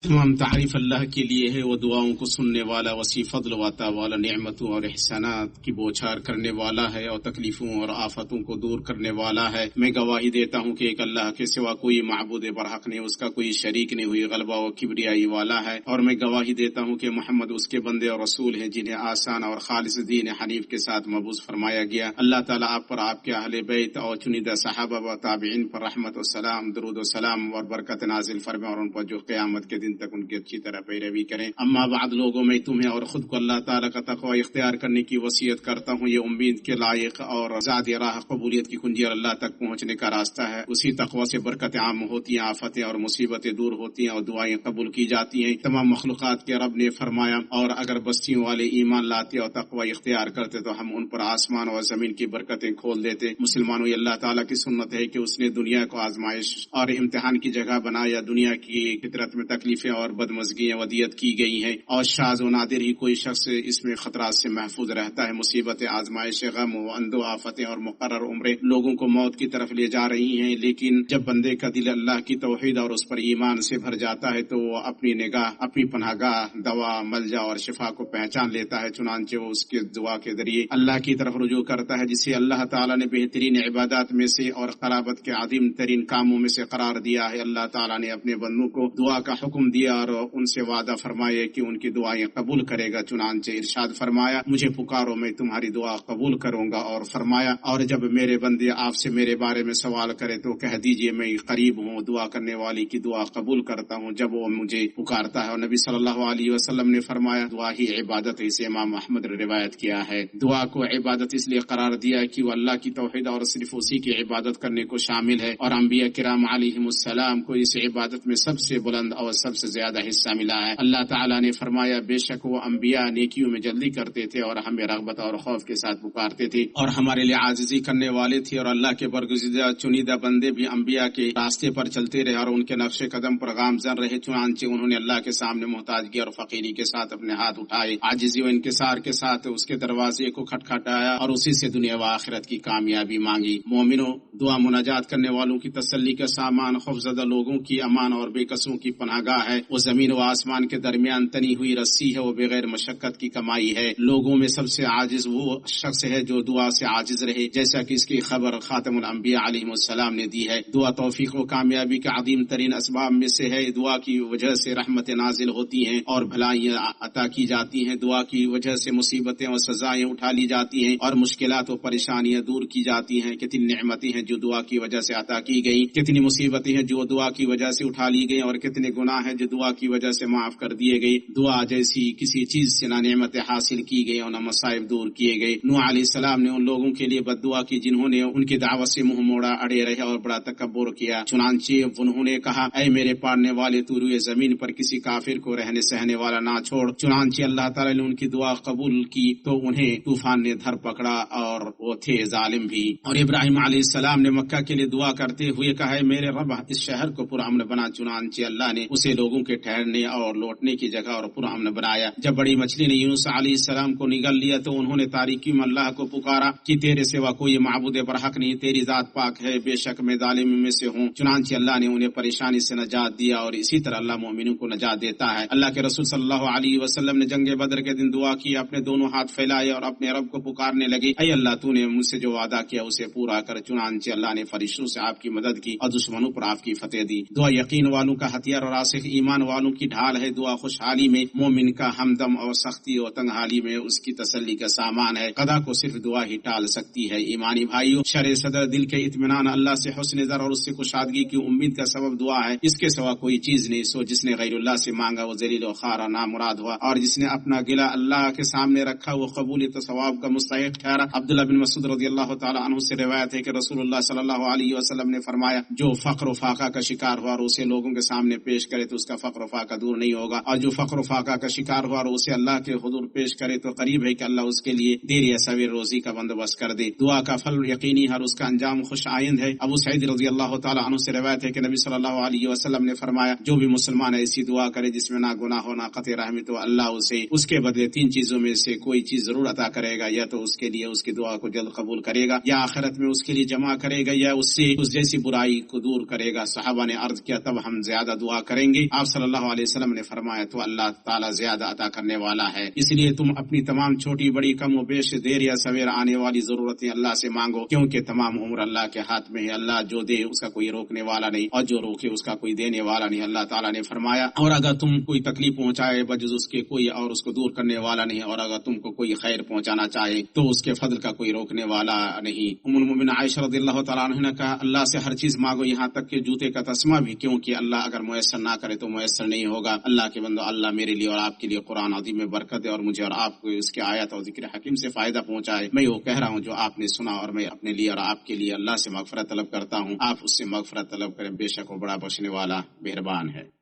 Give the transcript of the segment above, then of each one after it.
تمام تعریف اللہ کے لیے ہے، وہ دعاؤں کو سننے والا، وسیع فضل و عطا والا، نعمتوں اور احسانات کی بوچھار کرنے والا ہے اور تکلیفوں اور آفتوں کو دور کرنے والا ہے۔ میں گواہی دیتا ہوں کہ ایک اللہ کے سوا کوئی معبود برحق نہیں، اس کا کوئی شریک نہیں، ہوئی غلبہ و کبریائی والا ہے، اور میں گواہی دیتا ہوں کہ محمد اس کے بندے اور رسول ہیں جنہیں آسان اور خالص دین حنیف کے ساتھ مبعوث فرمایا گیا۔ اللہ تعالیٰ آپ پر، آپ کے اہل بیت اور چنیدہ صحابہ و تابعین پر رحمت و سلام، درود و سلام اور برکت نازل فرمائے، اور ان پر جو قیامت کے دن تک ان کی اچھی طرح پیروی کریں۔ اما بعد، لوگوں میں تمہیں اور خود کو اللہ تعالیٰ کا تقوی اختیار کرنے کی وصیت کرتا ہوں۔ یہ امید کے لائق اور زیادہ راہ قبولیت کی کنجی اور اللہ تک پہنچنے کا راستہ ہے۔ اسی تقوی سے برکت عام ہوتی ہیں، آفتیں اور مصیبتیں دور ہوتی ہیں اور دعائیں قبول کی جاتی ہیں۔ تمام مخلوقات کے رب نے فرمایا، اور اگر بستیوں والے ایمان لاتے اور تقوی اختیار کرتے تو ہم ان پر آسمان اور زمین کی برکتیں کھول دیتے۔ مسلمانوں، یہ اللہ تعالیٰ کی سنت ہے کہ اس نے دنیا کو آزمائش اور امتحان کی جگہ بنایا۔ دنیا کی فطرت میں تکلیفیں اور بدمزگیاں ودیت کی گئی ہیں، اور شاذ و نادر ہی کوئی شخص اس میں خطرات سے محفوظ رہتا ہے۔ مصیبتیں، آزمائش، غم و اندو آفتیں اور مقرر عمریں لوگوں کو موت کی طرف لے جا رہی ہیں، لیکن جب بندے کا دل اللہ کی توحید اور اس پر ایمان سے بھر جاتا ہے تو وہ اپنی نگاہ، اپنی پناہ گاہ، دوا، ملجا اور شفا کو پہچان لیتا ہے۔ چنانچہ وہ اس کے دعا کے ذریعے اللہ کی طرف رجوع کرتا ہے، جسے اللہ تعالیٰ نے بہترین عبادات میں سے اور قرابت کے عظیم ترین کاموں میں سے قرار دیا ہے۔ اللہ تعالیٰ نے اپنے بندوں کو دعا کا حکم دیا اور ان سے وعدہ فرمایا کہ ان کی دعائیں قبول کرے گا۔ چنانچہ ارشاد فرمایا، مجھے پکارو میں تمہاری دعا قبول کروں گا، اور فرمایا، اور جب میرے بندے آپ سے میرے بارے میں سوال کرے تو کہہ دیجئے میں قریب ہوں، دعا کرنے والی کی دعا قبول کرتا ہوں جب وہ مجھے پکارتا ہے۔ اور نبی صلی اللہ علیہ وسلم نے فرمایا، دعا ہی عبادت ہے۔ اسے امام احمد نے روایت کیا ہے۔ دعا کو عبادت اس لیے قرار دیا کہ وہ اللہ کی توحید اور صرف اسی کی عبادت کرنے کو شامل ہے، اور انبیاء کرام علیہم السلام کو اس عبادت میں سب سے بلند اور سب سے زیادہ حصہ ملا ہے۔ اللہ تعالیٰ نے فرمایا، بے شک وہ انبیاء نیکیوں میں جلدی کرتے تھے اور ہمیں رغبت اور خوف کے ساتھ پکارتے تھے، اور ہمارے لیے عاجزی کرنے والے تھے، اور اللہ کے برگزیدہ چنیدہ بندے بھی انبیاء کے راستے پر چلتے رہے اور ان کے نقش قدم پر گامزن رہے۔ چنانچہ انہوں نے اللہ کے سامنے محتاجگی اور فقیری کے ساتھ اپنے ہاتھ اٹھائے، عاجزی و انکسار کے ساتھ اس کے دروازے کو کھٹکھٹایا اور اسی سے دنیا و آخرت کی کامیابی مانگی۔ مومنوں، دعا مناجات کرنے والوں کی تسلی کا سامان، خوفزدہ لوگوں کی امان اور بے قصوں کی پناہ گاہ ہے۔ وہ زمین و آسمان کے درمیان تنی ہوئی رسی ہے، وہ بغیر مشقت کی کمائی ہے۔ لوگوں میں سب سے عاجز وہ شخص ہے جو دعا سے عاجز رہے، جیسا کہ اس کی خبر خاتم الانبیاء علیہ السلام نے دی ہے۔ دعا توفیق و کامیابی کے عظیم ترین اسباب میں سے ہے۔ دعا کی وجہ سے رحمت نازل ہوتی ہیں اور بھلائیاں عطا کی جاتی ہیں۔ دعا کی وجہ سے مصیبتیں اور سزائیں اٹھا لی جاتی ہیں اور مشکلات و پریشانیاں دور کی جاتی ہیں۔ کتنی نعمتیں ہیں جو دعا کی وجہ سے عطا کی گئی، کتنی مصیبتیں ہیں جو دعا کی وجہ سے اٹھا لی گئی، اور کتنے گناہ ہیں جو دعا کی وجہ سے معاف کر دیے گئے۔ دعا جیسی کسی چیز سے نہ نعمتیں حاصل کی گئی اور نہ مصائب دور کیے گئے۔ نوح علیہ السلام نے ان لوگوں کے لیے بد دعا کی جنہوں نے ان کی دعوت سے منہ موڑا، اڑے رہے اور بڑا تکبر کیا۔ چنانچہ انہوں نے کہا، اے میرے پالنے والے، تو روئے زمین پر کسی کافر کو رہنے سہنے والا نہ چھوڑ۔ چنانچہ اللہ تعالی نے ان کی دعا قبول کی تو انہیں طوفان نے دھر پکڑا اور وہ تھے ظالم بھی۔ اور ابراہیم علیہ السلام نے مکہ کے لیے دعا کرتے ہوئے کہا، میرے رب اس شہر کو پرامن بنا۔ چنانچہ اللہ نے اسے لوگوں کے ٹھہرنے اور لوٹنے کی جگہ اور پرامن بنایا۔ جب بڑی مچھلی نے یونس علیہ السلام کو نگل لیا تو انہوں نے تاریکی میں اللہ کو پکارا کہ تیرے سوا کوئی معبود برحق نہیں، تیری ذات پاک ہے، بے شک میں ظالم میں سے ہوں۔ چنانچہ اللہ نے انہیں پریشانی سے نجات دیا، اور اسی طرح اللہ مومنوں کو نجات دیتا ہے۔ اللہ کے رسول صلی اللہ علیہ وسلم نے جنگ بدر کے دن دعا کی، اپنے دونوں ہاتھ پھیلائے اور اپنے رب کو پکارنے لگے، اے اللہ تو نے مجھ سے جو وعدہ کیا اسے پورا کر۔ چنانچہ اللہ نے فرشتوں سے آپ کی مدد کی اور دشمنوں پر آپ کی فتح دی۔ دعا یقین والوں کا ہتھیار اور راسخ ایمان والوں کی ڈھال ہے۔ دعا خوشحالی میں مومن کا ہمدم اور سختی اور تنگ حالی میں اس کی تسلی کا سامان ہے۔ قضا کو صرف دعا ہی ٹال سکتی ہے۔ ایمانی بھائیو، شرع صدر دل کے اطمینان، اللہ سے حسن ظن اور اس سے کشادگی کی امید کا سبب دعا ہے۔ اس کے سوا کوئی چیز نہیں۔ سو جس نے غیر اللہ سے مانگا وہ ذلیل و خوار اور نامراد ہوا، اور جس نے اپنا گلہ اللہ کے سامنے رکھا وہ قبولیت و ثواب کا مستحق ٹھہرا۔ عبداللہ بن مسعود رضی اللہ تعالی عنہ سے روایت ہے کہ رسول اللہ صلی اللہ علیہ وسلم نے فرمایا، جو فقر و فاقہ کا شکار ہوا اور اسے لوگوں کے سامنے پیش کرے تو اس کا فقر و فاقہ دور نہیں ہوگا، اور جو فقر و فاقہ کا شکار ہوا اور اسے اللہ کے حضور پیش کرے تو قریب ہے کہ اللہ اس کے لیے دیر یا سویر روزی کا بندوبست کر دے۔ دعا کا پھل یقینی ہے اور اس کا انجام خوش آئند ہے۔ ابو سعید رضی اللہ تعالی عنہ سے روایت ہے کہ نبی صلی اللہ علیہ وسلم نے فرمایا، جو بھی مسلمان ایسی دعا کرے جس میں نہ گناہ ہو نہ قطع رحمی، تو اللہ اسے اس کے بدلے 3 چیزوں میں سے کوئی چیز ضرور عطا کرے گا، یا تو اس کے لیے اس کی دعا کو جلد قبول کرے گا، یا آخرت میں اس کے لیے جمع کرے گا، یا اس سے اس جیسی برائی کو دور کرے گا۔ صحابہ نے عرض کیا، تب ہم زیادہ دعا کریں گے؟ آپ صلی اللہ علیہ وسلم نے فرمایا تو اللہ تعالیٰ زیادہ عطا کرنے والا ہے، اس لیے تم اپنی تمام چھوٹی بڑی کم و بیش دیر یا سویر آنے والی ضرورتیں اللہ سے مانگو، کیونکہ تمام عمر اللہ کے ہاتھ میں ہے۔ اللہ جو دے اس کا کوئی روکنے والا نہیں، اور جو روکے اس کا کوئی دینے والا نہیں۔ اللہ تعالیٰ نے فرمایا اور اگر تم کوئی تکلیف پہنچائے بجز اس کے کوئی اور اس کو دور کرنے والا نہیں، اور اگر تم کو کوئی خیر پہنچانا چاہے تو اس کے فضل کا کوئی روکنے والا نہیں۔ ام المؤمنین عائشہ رضی اللہ تعالیٰ عنہ نے کہا اللہ سے ہر چیز مانگو یہاں تک کہ جوتے کا تسمہ بھی، کیونکہ اللہ اگر میسر نہ کرے تو میسر نہیں ہوگا۔ اللہ کے بندو، اللہ میرے لیے اور آپ کے لیے قرآن عظیم میں برکت ہے اور مجھے اور آپ کو اس کے آیات اور ذکر حکیم سے فائدہ پہنچائے۔ میں وہ کہہ رہا ہوں جو آپ نے سنا، اور میں اپنے لیے اور آپ کے لیے اللہ سے مغفرت طلب کرتا ہوں۔ آپ اس سے مغفرت طلب کریں، بے شک وہ بڑا بخشنے والا مہربان ہے۔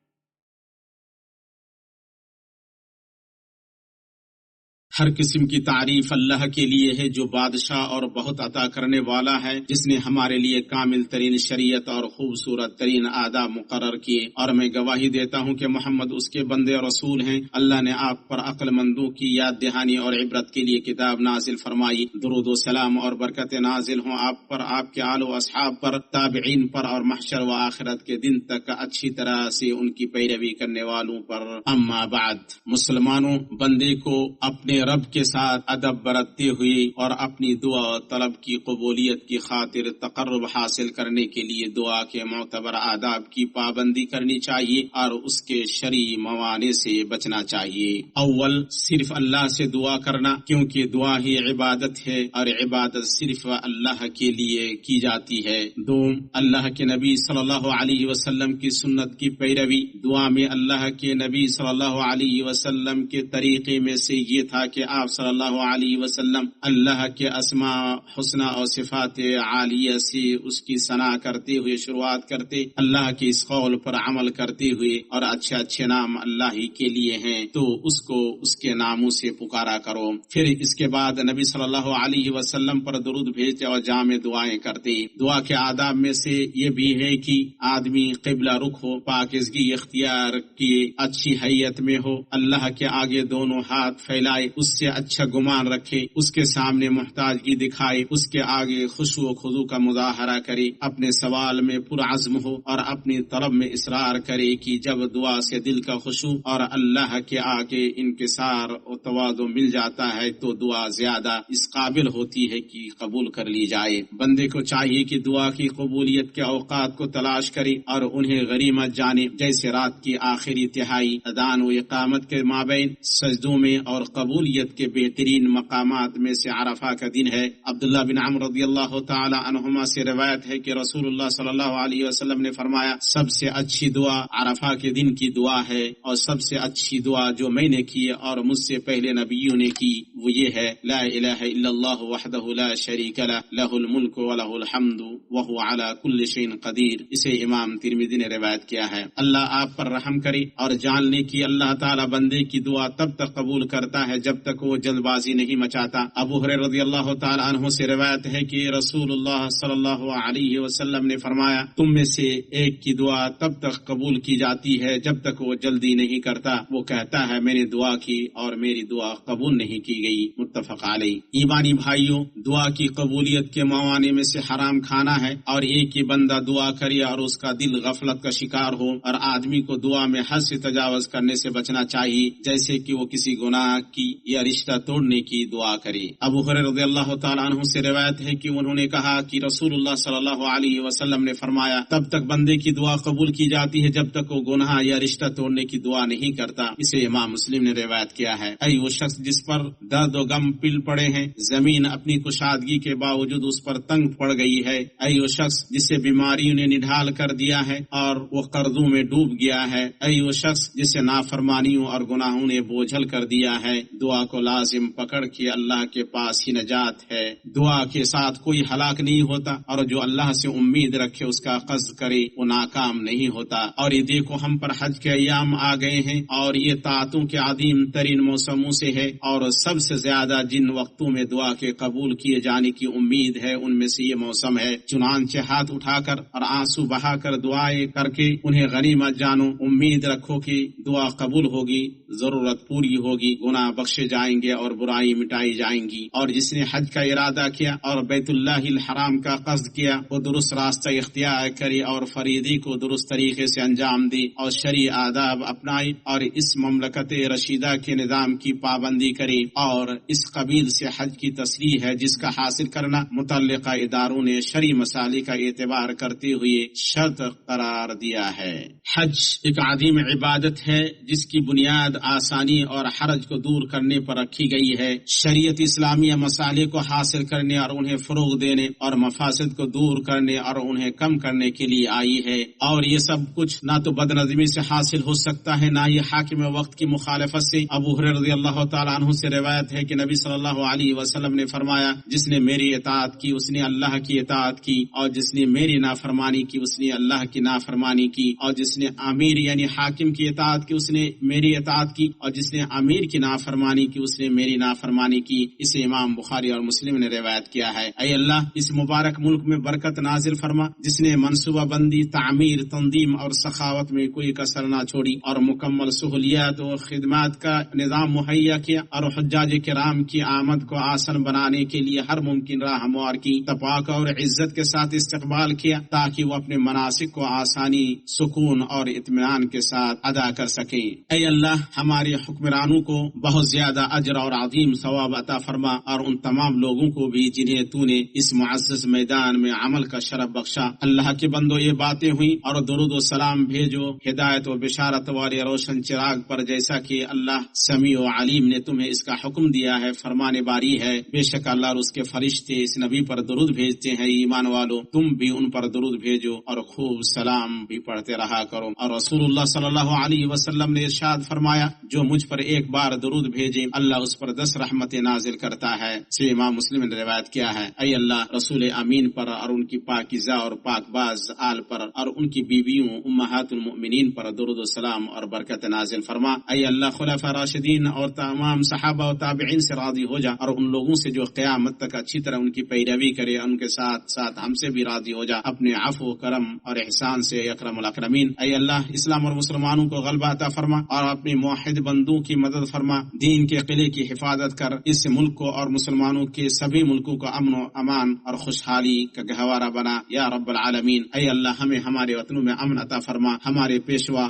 ہر قسم کی تعریف اللہ کے لیے ہے جو بادشاہ اور بہت عطا کرنے والا ہے، جس نے ہمارے لیے کامل ترین شریعت اور خوبصورت ترین آداب مقرر کیے، اور میں گواہی دیتا ہوں کہ محمد اس کے بندے اور رسول ہیں۔ اللہ نے آپ پر عقل مندوں کی یاد دہانی اور عبرت کے لیے کتاب نازل فرمائی۔ درود و سلام اور برکت نازل ہوں آپ پر، آپ کے آل و اصحاب پر، تابعین پر، اور محشر و آخرت کے دن تک اچھی طرح سے ان کی پیروی کرنے والوں پر۔ اما بعد، مسلمانوں، بندے کو اپنے رب کے ساتھ ادب برتتے ہوئے اور اپنی دعا طلب کی قبولیت کی خاطر تقرب حاصل کرنے کے لیے دعا کے معتبر آداب کی پابندی کرنی چاہیے اور اس کے شرعی موانع سے بچنا چاہیے۔ اول، صرف اللہ سے دعا کرنا، کیونکہ دعا ہی عبادت ہے اور عبادت صرف اللہ کے لیے کی جاتی ہے۔ دوم، اللہ کے نبی صلی اللہ علیہ وسلم کی سنت کی پیروی۔ دعا میں اللہ کے نبی صلی اللہ علیہ وسلم کے طریقے میں سے یہ تھا کہ آپ صلی اللہ علیہ وسلم اللہ کے اسماء حسنہ اور صفات عالیہ سے اس کی ثنا کرتے ہوئے شروعات کرتے، اللہ کے اس قول پر عمل کرتے ہوئے، اور اچھے اچھے نام اللہ ہی کے لیے ہیں تو اس کو اس کے ناموں سے پکارا کرو۔ پھر اس کے بعد نبی صلی اللہ علیہ وسلم پر درود بھیجتے اور جامع دعائیں کرتے۔ دعا کے آداب میں سے یہ بھی ہے کہ آدمی قبلہ رخ ہو، پاکیزگی اختیار کی اچھی حیت میں ہو، اللہ کے آگے دونوں ہاتھ پھیلائے، اس سے اچھا گمان رکھے، اس کے سامنے محتاجگی دکھائے، اس کے آگے خشوع و خضوع کا مظاہرہ کرے، اپنے سوال میں پرعزم ہو اور اپنی طلب میں اصرار کرے کہ جب دعا سے دل کا خشوع اور اللہ کے آگے انکسار و تواضع مل جاتا ہے تو دعا زیادہ اس قابل ہوتی ہے کہ قبول کر لی جائے۔ بندے کو چاہیے کہ دعا کی قبولیت کے اوقات کو تلاش کرے اور انہیں غنیمت جانے، جیسے رات کی آخری تہائی، اذان و اقامت کے مابین سجدوں میں، اور قبولیت کے بہترین مقامات میں سے عرفہ کا دن ہے۔ عبداللہ بن عمرو رضی اللہ تعالی عنہما سے روایت ہے کہ رسول اللہ صلی اللہ علیہ وسلم نے فرمایا سب سے اچھی دعا عرفہ کے دن کی دعا ہے، اور سب سے اچھی دعا جو میں نے کی اور مجھ سے پہلے نبیوں نے کی وہ یہ ہے، لا الہ الا اللہ وحدہ لا شریک لہ، لہ الملک ولہ الحمد وہو علی کل شیء قدیر۔ اسے امام ترمذی نے روایت کیا ہے۔ اللہ آپ پر رحم کرے اور جان لے کہ اللہ تعالی بندے کی دعا تب تک قبول کرتا ہے جب تک وہ جلد بازی نہیں مچاتا۔ ابو ہریرہ رضی اللہ تعالی عنہ سے روایت ہے کہ رسول اللہ صلی اللہ علیہ وسلم نے فرمایا تم میں سے ایک کی دعا تب تک قبول کی جاتی ہے جب تک وہ جلدی نہیں کرتا، وہ کہتا ہے میں نے دعا کی اور میری دعا قبول نہیں کی گئی، متفق علیہ۔ ایمانی بھائیوں، دعا کی قبولیت کے موانع میں سے حرام کھانا ہے، اور ایک ہی بندہ دعا کرے اور اس کا دل غفلت کا شکار ہو، اور آدمی کو دعا میں حد سے تجاوز کرنے سے بچنا چاہیے، جیسے کہ وہ کسی گناہ کی یا رشتہ توڑنے کی دعا کرے۔ ابو ہریرہ رضی اللہ تعالیٰ عنہ سے روایت ہے کہ انہوں نے کہا کہ رسول اللہ صلی اللہ علیہ وسلم نے فرمایا تب تک بندے کی دعا قبول کی جاتی ہے جب تک وہ گناہ یا رشتہ توڑنے کی دعا نہیں کرتا۔ اسے امام مسلم نے روایت کیا ہے۔ اے وہ شخص جس پر درد و غم پل پڑے ہیں، زمین اپنی کشادگی کے باوجود اس پر تنگ پڑ گئی ہے۔ اے وہ شخص جسے بیماریوں نے نڈھال کر دیا ہے اور وہ قرضوں میں ڈوب گیا ہے۔ اے وہ شخص جسے نافرمانیوں اور گناہوں نے بوجھل کر دیا ہے، دعا کو لازم پکڑ کے اللہ کے پاس ہی نجات ہے۔ دعا کے ساتھ کوئی ہلاک نہیں ہوتا، اور جو اللہ سے امید رکھے اس کا قصد کرے وہ ناکام نہیں ہوتا۔ اور یہ دیکھو ہم پر حج کے ایام آ گئے ہیں، اور یہ طاعتوں کے عظیم ترین موسموں سے ہے، اور سب سے زیادہ جن وقتوں میں دعا کے قبول کیے جانے کی امید ہے ان میں سے یہ موسم ہے، چنانچہ ہاتھ اٹھا کر اور آنسو بہا کر دعائیں کر کے انہیں غنیمت جانو، امید رکھو کہ دعا قبول ہوگی، ضرورت پوری ہوگی، گناہ بخشے جائیں گے اور برائی مٹائی جائیں گی۔ اور جس نے حج کا ارادہ کیا اور بیت اللہ الحرام کا قصد کیا وہ درست راستہ اختیار کرے اور فریضے کو درست طریقے سے انجام دے اور شرعی آداب اپنائے اور اس مملکت رشیدہ کے نظام کی پابندی کرے، اور اس قبیل سے حج کی تصریح ہے جس کا حاصل کرنا متعلقہ اداروں نے شرعی مسائل کا اعتبار کرتے ہوئے شرط قرار دیا ہے۔ حج ایک عظیم عبادت ہے جس کی بنیاد آسانی اور حرج کو دور کرنے پر رکھی گئی ہے۔ شریعت اسلامیہ مسائل کو حاصل کرنے اور انہیں فروغ دینے اور مفاسد کو دور کرنے اور انہیں کم کرنے کے لیے آئی ہے، اور یہ سب کچھ نہ تو بدنظمی سے حاصل ہو سکتا ہے نہ یہ حاکم وقت کی مخالفت سے۔ ابو ہریرہ رضی اللہ تعالیٰ عنہ سے روایت ہے کہ نبی صلی اللہ علیہ وسلم نے فرمایا، جس نے میری اطاعت کی اس نے اللہ کی اطاعت کی، اور جس نے میری نافرمانی کی اس نے اللہ کی نافرمانی کی، اور جس نے امیر یعنی حاکم کی اطاعت کی اس نے میری اطاعت کی، اور جس نے امیر کی نافرمانی کی اس نے میری نافرمانی کی۔ اسے امام بخاری اور مسلم نے روایت کیا ہے۔ اے اللہ اس مبارک ملک میں برکت نازل فرما جس نے منصوبہ بندی، تعمیر، تنظیم اور سخاوت میں کوئی کسر نہ چھوڑی اور مکمل سہولیات و خدمات کا نظام مہیا کیا، اور حجاج کرام کی آمد کو آسان بنانے کے لیے ہر ممکن راہ ہموار کی، تپاک اور عزت کے ساتھ استقبال کیا تاکہ وہ اپنے مناسک کو آسانی، سکون اور اطمینان کے ساتھ ادا کر سکیں۔ اے اللہ ہمارے حکمرانوں کو بہت زیادہ اجر اور عظیم ثواب عطا فرما، اور ان تمام لوگوں کو بھی جنہیں تو نے اس معزز میدان میں عمل کا شرف بخشا۔ اللہ کے بندو یہ باتیں ہوئیں اور درود و سلام بھیجو ہدایت و بشارت والے روشن چراغ پر، جیسا کہ اللہ سمیع و علیم نے تمہیں اس کا حکم دیا ہے، فرمانے باری ہے۔ بے شک اللہ اور اس کے فرشتے اس نبی پر درود بھیجتے ہیں۔ ایمان والو تم بھی ان پر درود بھیجو اور خوب سلام بھی پڑھتے رہا کرو۔ اور رسول اللہ صلی اللہ علیہ وسلم نے ارشاد فرمایا، جو مجھ پر ایک بار درود بھیجے اللہ اس پر 10 رحمتیں نازل کرتا ہے۔ سے امام مسلم نے روایت کیا ہے۔ اے اللہ رسول امین پر اور ان کی پاکیزہ اور پاک باز آل پر اور ان کی بیویوں امہات المؤمنین پر درود و سلام اور برکت نازل فرما۔ اے اللہ خلفاء راشدین اور تمام صحابہ و تابعین سے راضی ہو جا، اور ان لوگوں سے جو قیامت تک اچھی طرح ان کی پیروی کرے، ان کے ساتھ ساتھ ہم سے بھی راضی ہو جا اپنے عفو، کرم اور احسان سے اکرم الاکرمین۔ اے اللہ اسلام اور مسلمانوں کو غلبہ عطا فرما اور اپنے موحد بندوں کی مدد فرما، دین کے قلعے کی حفاظت کر اس ملک کو اور مسلمانوں کے سبھی ملکوں کو امن و امان اور خوشحالی کا گہوارہ بنا یا رب العالمین۔ اے اللہ ہمیں ہمارے وطنوں میں امن عطا فرما، ہمارے پیشوا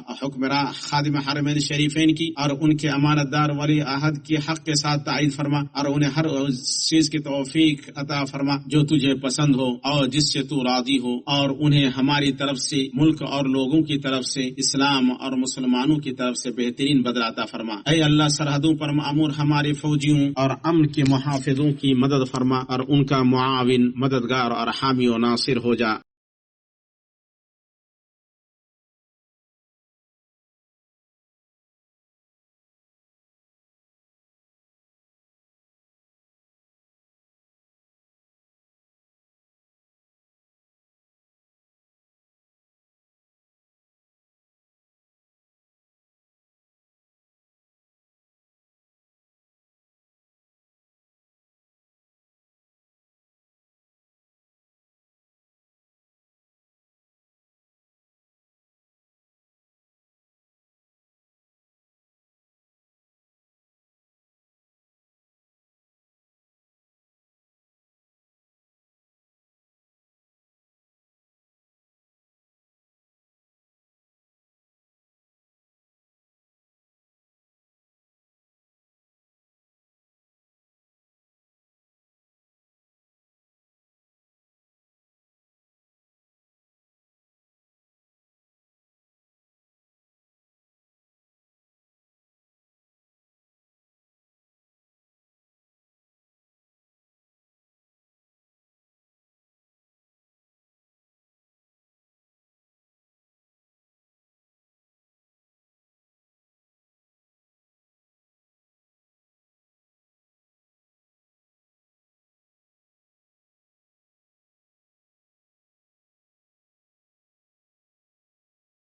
خادم حرمین شریفین کی اور ان کے امانت دار ولی عہد کی حق کے ساتھ تائید فرما، اور انہیں ہر چیز کی توفیق عطا فرما جو تجھے پسند ہو اور جس سے تو راضی ہو، اور انہیں ہماری طرف سے، ملک اور لوگوں کی طرف سے، اسلام اور مسلمانوں کی طرف سے بہترین بدلہ عطا فرما۔ اے اللہ سرحدوں پر معمور ہمارے فوجیوں اور امن کے محافظوں کی مدد فرما، اور ان کا معاون، مددگار اور حامی و ناصر ہو جا۔